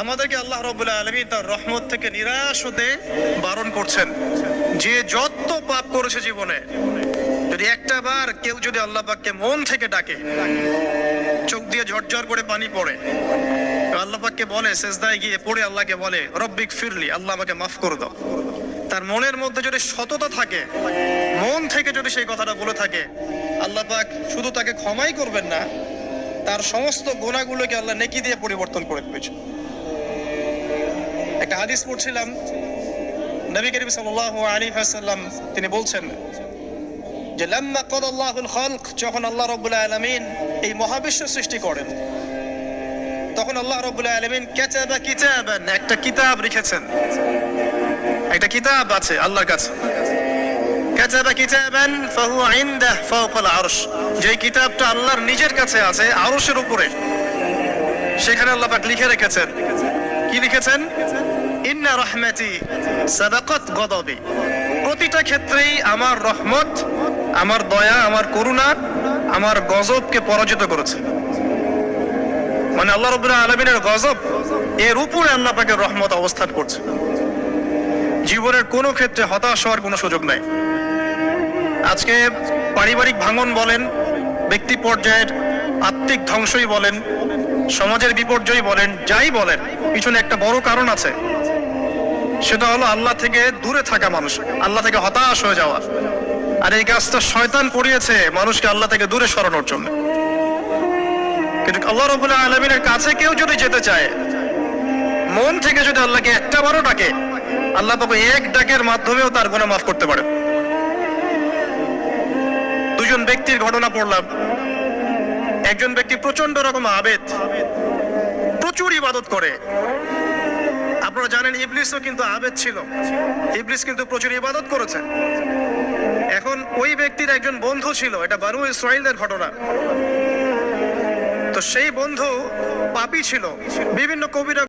আমাদেরকে আল্লাহ রাব্বুল আলামিন তার রহমত থেকে নিরাশ হতে বারণ করছেন। যে যত পাপ করেছে জীবনে, যদি একটা বার কেউ যদি আল্লাহ পাককে মন থেকে ডাকে, চোখ দিয়ে ঝরঝর করে পানি পড়ে, আল্লাহ পাককে বলে, সেজদায় গিয়ে পড়ে আল্লাহকে বলে রব্বিক ফিরলি, আল্লাহ আমাকে মাফ করে দাও, তার মনের মধ্যে যদি সততা থাকে, মন থেকে যদি সেই কথাটা বলে থাকে, আল্লাহ পাক শুধু তাকে ক্ষমাই করবেন না, তার সমস্ত গুনাহগুলোকে আল্লাহ নেকি দিয়ে পরিবর্তন করে দিয়েছেন। একটা হাদিস পড়ছিলাম, নবী করিম সাল্লাল্লাহু আলাইহি ওয়াসাল্লাম তিনি বলছেন যে লাম্মা কাদাল্লাহুল খালক, যখন আল্লাহ রাব্বুল আলামিন এই মহাবিশ্ব সৃষ্টি করেন, তখন আল্লাহ রাব্বুল আলামিন কাতাবা কিতাবান, একটা কিতাব লিখেছেন, একটা কিতাব আছে আল্লাহর কাছে। কাতাবা কিতাবান ফাহুয়া ইনদাহু ফাওকাল আরশ, যে কিতাবটা আল্লাহর নিজের কাছে আছে আরশের উপরে, সেখানে আল্লাহ পাক লিখে রেখেছেন। কি লিখেছেন? ইন্না রাহমাতি সাবাকাত গদাবি, প্রতিটা ক্ষেত্রেই আমার রহমত, আমার দয়া, আমার করুণা আমার গজবকে পরাজিত করেছে। মানে আল্লাহ রাব্বুল আলামিনের গজব এর উপরে আল্লাহ পাকের রহমত অবস্থান করছে। জীবনের কোনো ক্ষেত্রে হতাশ হওয়ার কোনো সুযোগ নাই। আজকে পারিবারিক ভাঙন বলেন, ব্যক্তি পর্যায়ের আত্মিক ধ্বংসই বলেন, সমাজের বিপর্যয় বলেন, যাই বলেন, পিছনে একটা বড় কারণ আছে। সেটা হলো আল্লাহ থেকে দূরে থাকা মানুষ, আল্লাহ থেকে হতাশ হয়ে যাওয়া। আর এই কাজটা শয়তান করিয়েছে মানুষকে আল্লাহ থেকে দূরে সরানোর জন্য। কিন্তু আল্লাহ রাব্বুল আলামিনের কাছে কেউ যদি যেতে চায়, মন থেকে যদি আল্লাহকে একটা বারও ডাকে, আল্লাহ পাক এক ডাকের মাধ্যমেও তার গুনাহ মাফ করতে পারে। দুজন ব্যক্তির ঘটনা পড়লাম। একজন ব্যক্তি প্রচন্ড রকম আবেদ, প্রচুর ইবাদত করে। আপনারা জানেন ইবলিসও কিন্তু আবেদ ছিল, ইবলিস কিন্তু প্রচুর ইবাদত করেছে। এখন ওই ব্যক্তির একজন বন্ধু ছিল, এটা বানু ইসরাঈলের ঘটনা। তো সেই বন্ধু পাপী ছিল, বিভিন্ন কবিরা